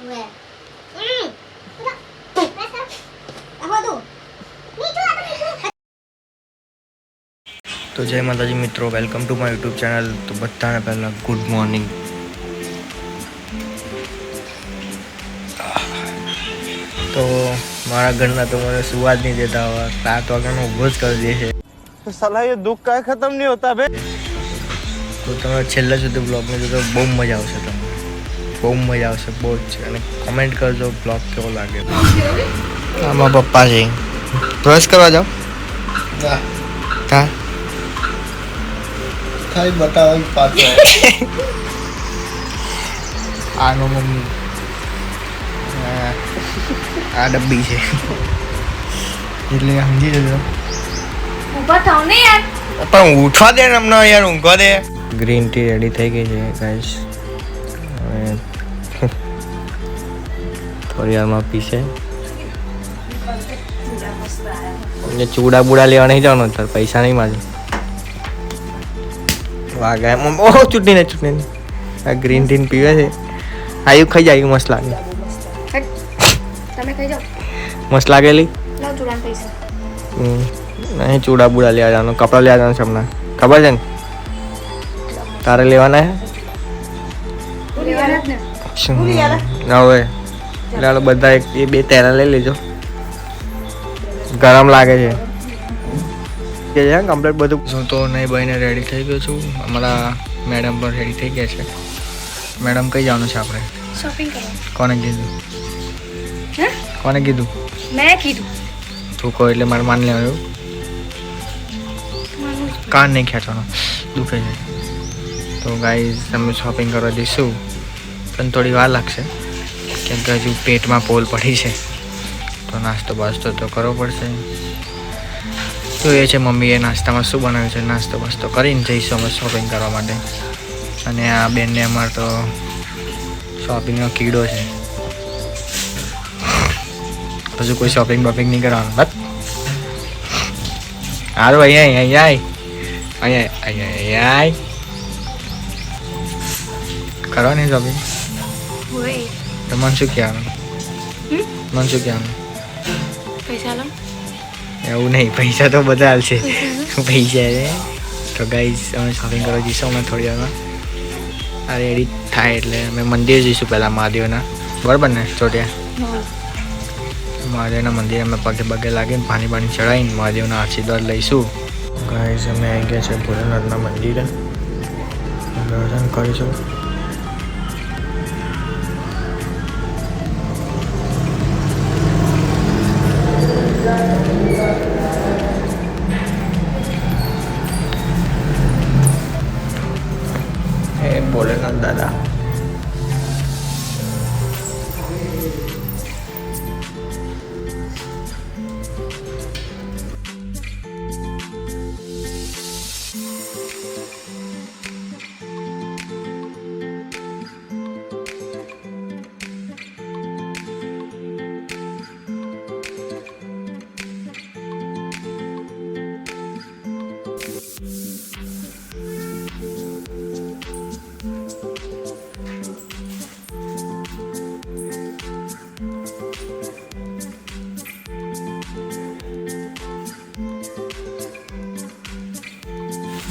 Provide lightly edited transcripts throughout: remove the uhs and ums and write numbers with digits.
तो जय माताजी मित्रों, welcome to my YouTube channel. तो बताने पहला गुड मॉर्निंग। तो मारा घरना तो मैंने सुवा नहीं देता हुआ 7 वागे ऊभो ज कर दे है। तो साला ये दुख का खत्म नहीं होता बे। तो તમે છેલ્લા સુધી બ્લોગને જોજો, બહુ મજા આવશે તમને, બહુ મજા આવશે બહુ જ। અને કમેન્ટ કરજો બ્લોગ કેવો લાગે। આમાં પપ્પા છે, બ્રશ કરવા જાઓ કા ખાલી બતાવો પાછો આનો મમ્મી આ ડબ્બી છે એટલે સમજી જજો। ઊભા થાવ ને યાર, પણ ઉઠવા દે ને અમને યાર, ઊંઘવા દે। ગ્રીન ટી રેડી થઈ ગઈ છે ગાઈસ, હવે થોડી વારમાં પીશે। ચૂડા બુડા લેવા નહીં જવાનું, તાર પૈસા નહીં મારે વાગે। ઓહ ચૂંટણી ને ચૂંટણી આ ગ્રીન ટી પીવે છે। આયુ ખાઈ જાય, મસ્ત લાગે, તમે ખાઈ જાઓ, મસ્ત લાગેલી। લાવ ચૂડાના પૈસા। નહીં ચૂડા બુડા લેવા જવાનું, કપડાં લેવા જવાનું છે હમણાં, ખબર છે ને? તારે લેવાના લેવાના જ ને। હે હવે એટલે બધા એ બે તેરા લઈ લેજો, ગરમ લાગે છે કમ્પ્લીટ બધું। હું તો નહીં ભાઈને રેડી થઈ ગયો છું, અમારા મેડમ પણ રેડી થઈ ગયા છે। મેડમ કઈ જવાનું છે આપણે? શોપિંગ કરવા। કોને કીધું? હે કોને કીધું? મેં કીધું। તું કહો એટલે મારે માન લેવાનું? કાન નહીં ખેંચવાનો, દુખે છે। તો ગાઈઝ અમે શોપિંગ કરવા જઈશું, પણ થોડી વાર લાગશે કેમ કે હજુ પેટમાં પોલ પડી છે, તો નાસ્તો બાસ્તો તો કરવો પડશે। તો એ છે મમ્મીએ નાસ્તામાં શું બનાવ્યું છે, નાસ્તો બાસ્તો કરીને જઈશું અમે શોપિંગ કરવા માટે। અને આ બેનને અમારે તો શોપિંગનો કીડો છે, હજુ કોઈ શોપિંગ બોપિંગ નહીં કરવાનું। બસ સારું, અહીંયા કરવાની શોપિંગ। હોય તો મને શું કહેવાનું? મને શું કહેવાનું? પૈસા લો। એવું નહીં, પૈસા તો બધા હાલશે, પૈસા છે। તો ગાઈઝ અમે શોપિંગ કરવા જઈશું અમે થોડી વારમાં, આ રેડી થાય એટલે અમે મંદિર જઈશું પહેલાં મહાદેવના, બરાબર ને ચોટિયા? મહાદેવના મંદિરે અમે પગે પગે લાગીને પાણી ચડાવીને મહાદેવના આશીર્વાદ લઈશું। ગાઈઝ અમે આવી ગયા છે ભોલેનાથના મંદિરે, દર્શન કરીશું। હે ભોલેનાથ દાદા,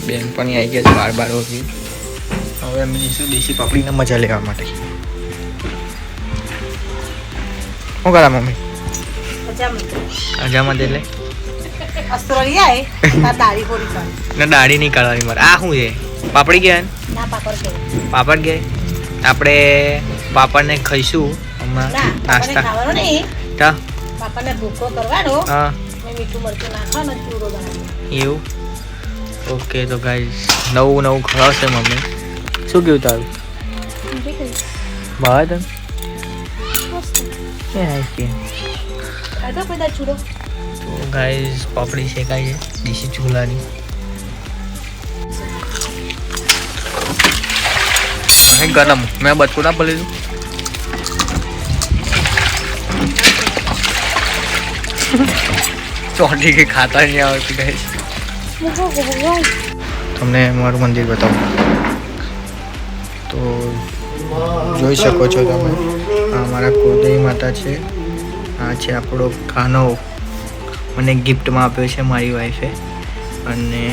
બેન પણ આવી ગયા છે 12 વાગે। હવે અમે જઈશું દેશી પાપડીને મજા લેવા માટે। શું કરા મમ્મી? અજામત એટલે ના દાઢી નહીં કાઢવાની મારે। આ શું છે? પાપડી ગયા? પાપડ ગયા આપણે પાપડને ખાઈશું હમણાં નાસ્તા। હા એવું? ઓકે તો ગાઈઝ નવું ખવડાવશે મમ્મી। શું કેવું તારું? ભાવે તને? તો ગાઈઝ પાપડી શેકાય છે દેશી ચૂલાની। ગરમ મેં બચકું ના પડી ચોટી કે ખાતા નહીં આવડતું ગાઈઝ। તમને મારું મંદિર બતાવું તો જોઈ શકો છો તમે, આ અમારા કુળદેવી માતા છે. આ છે આપણો કાનો, મને ગિફ્ટમાં આપ્યો છે મારી વાઈફે. અને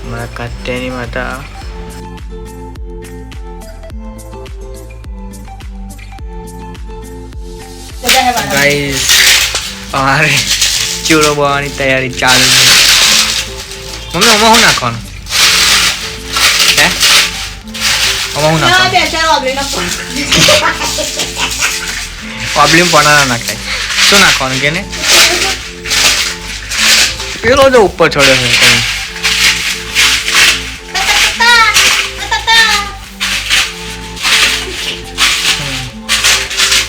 અમારા કાત્યાયની માતા. ગાઈસ અમારે ચૂરો બનવાની તૈયારી ચાલુ છે. મમ્મી આમાં શું નાખવાનું હે? આમાં શું નાખવાનું? ઓબલીમ પનારા નાખાય. શું નાખવાનું કે ને? પેલો જો ઉપર છોડ્યો છે તમે.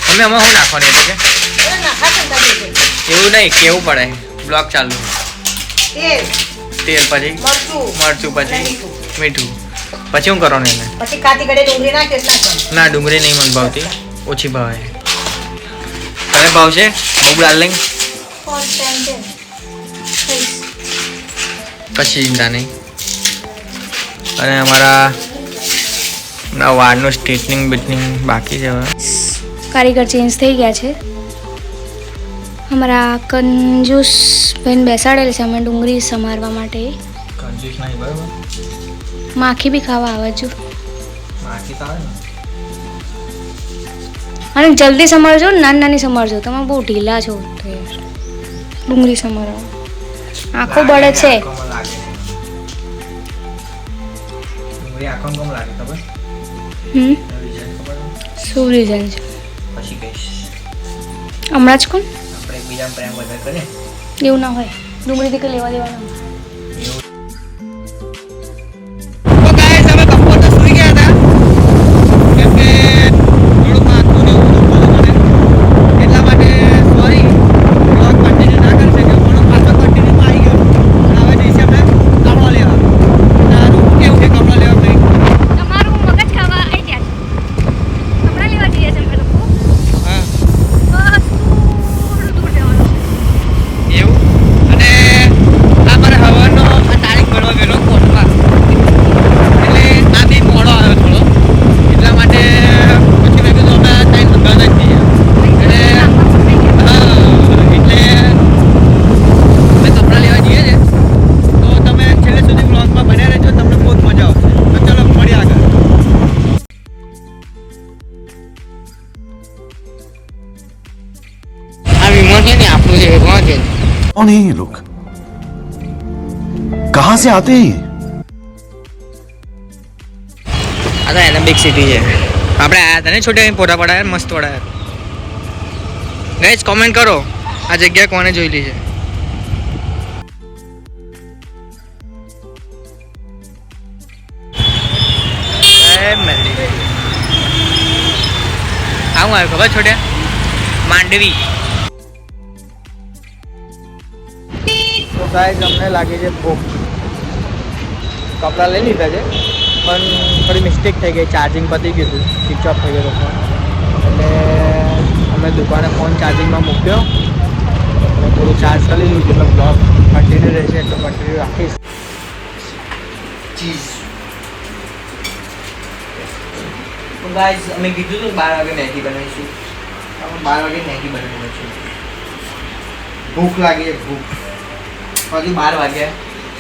મમ્મી આમાં શું નાખવાનું એટલે કે? એવું નહીં, કેવું પડે. બ્લોક ચાલુ. તેલ પછી મરચું પછી મીઠું પછી શું કરવાનું એને? પછી કાતી ગળે ડુંગળી નાખે. ના ડુંગળી નહીં મને ભાવતી, ઓછી ભાવે. તને ભાવશે? બહુ ડાર્લિંગ કશી ચિંતા નહીં. અને અમારા વાળનું સ્ટ્રેટનિંગ બીટનિંગ બાકી છે. હવે કારીગર ચેન્જ થઈ ગયા છે. અમારા કંજૂસ બેન બેસાડેલ છે અમે ડુંગળી સમારવા માટે. કંજૂસ નહીં બરાબર. માખી બી ખાવા આવે જો. માખી તો આવે ને. અને જલ્દી સમારજો, નાની નાની સમારજો. તમે બહુ ઢીલા છો તો યાર ડુંગળી સમારવા. આંખો બળે છે. ડુંગળી આંખો કેમ લાગે ખબર? શું રીઝન છે? પછી કહીશ. હમણાં જ કોણ? આપણે એકબીજાને પ્રેમ વધારે કરીએ એવું ના હોય. ડુંગળીથી કંઈ લેવા દેવા ના હોય. તો ગાઈસ અમે બપોર તો સૂઈ ગયા હતા કેમ કે થોડું માથું ને એવું દુખતું મને, એટલા માટે સોરી બ્લોગ કન્ટિન્યુ ના કરી શક્યો. પણ પાછો કન્ટિન્યુ આવી ગયો. અને હવે જઈશું અમે કપડાં લેવા. તારું કેવું છે કપડાં લેવા કંઈ? તમારું મગજ ખાવા આવી ગયા છે. કપડાં લેવા જઈએ છે અમે લોકો. હા બસ થોડું દૂર જવાનું છે. એવું. અને આ મારે હવાનો આ તારીખ ભરવા ગયેલો કોર્ટમાં, એટલે આ બી મોડો આવ્યો થોડો, એટલા માટે પછી મેં કીધું અમે ટાઈમ અંદાજ જ જઈએ. એટલે હા એટલે અમે કપડાં લેવા જઈએ છે. તો તમે છેલ્લે સુધી બ્લોગમાં બન્યા રહેજો, તમને બહુ જ મજા આવશે. તો ચલો મળીએ આગળ. આ વિમાન છે ને આપણું છે, કોણ છે? कौन है ये लोग? कहां से आते हैं ये? આ તો એને બિગ સિટી છે. આપણે આયા હતા ને છોટે ફોટા પડાયા મસ્ત પડાયા. ગાઈસ કોમેન્ટ કરો આ જગ્યા કોને જોયેલી છે. આવું આવ્યું ખબર છોટે? માંડવી. તો ગાઈસ અમને લાગે છે ભૂખ. કપડાં લઈ લીધા છે પણ થોડી મિસ્ટેક થઈ ગઈ. ચાર્જિંગ પતી ગયું હતું, સ્વિચ ઓફ થઈ ગયો ફોન. એટલે અમે દુકાને ફોન ચાર્જિંગમાં મૂક્યો અને થોડું ચાર્જ કરી લીધું. જેટલો બ્લોગ કન્ટિન્યુ રહેશે એટલો કન્ટિન્યુ રાખીશ. ચીઝ તો ગાઈસ અમે કીધું હતું 12 વાગે મેગી બનાવીશું. 12 વાગે મેગી બનાવી છે. ભૂખ લાગી છે, ભૂખ. હજુ 12 વાગ્યા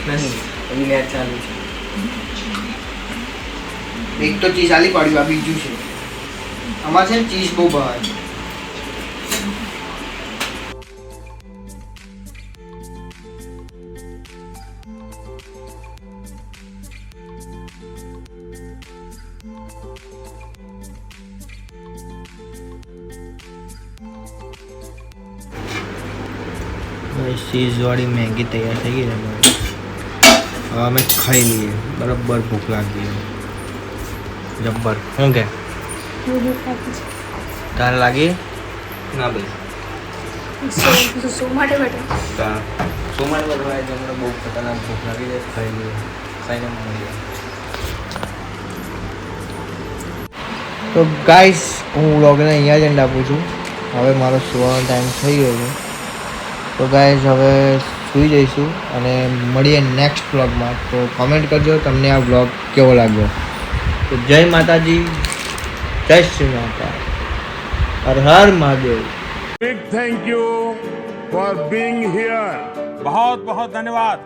નહીં, હજી મેચ ચાલુ છે. એક તો ચીઝ આલી પાડ્યું, આ બીજું છે. આમાં છે ને ચીઝ બહુ ભાવે. ચીઝવાળી મેગી તૈયાર થઈ ગઈ છે. હવે અમે ખાઈ લઈએ. બરાબર ભૂખ લાગી છે જબ્બર. શું કે તારે લાગી? ના ભાઈ શું માટે બેઠા? શું માટે બદલાય છે? અમને બહુ ખતરનાક ભૂખ લાગી છે. ખાઈ લઈએ, ખાઈને મળીએ. તો ગાઈસ હું વ્લોગને અહીંયા જ એન્ડ આપું છું. હવે મારો સુવાનો ટાઈમ થઈ ગયો છે. તો ગાઈસ હવે સૂઈ જઈશું અને મળીએ નેક્સ્ટ વ્લોગમાં. તો કોમેન્ટ કરજો તમને આ વ્લોગ કેવો લાગ્યો. તો જય માતાજી, જય શ્રી માતા. Har Har Mahadev. Big thank you for being here. बहुत बहुत धन्यवाद.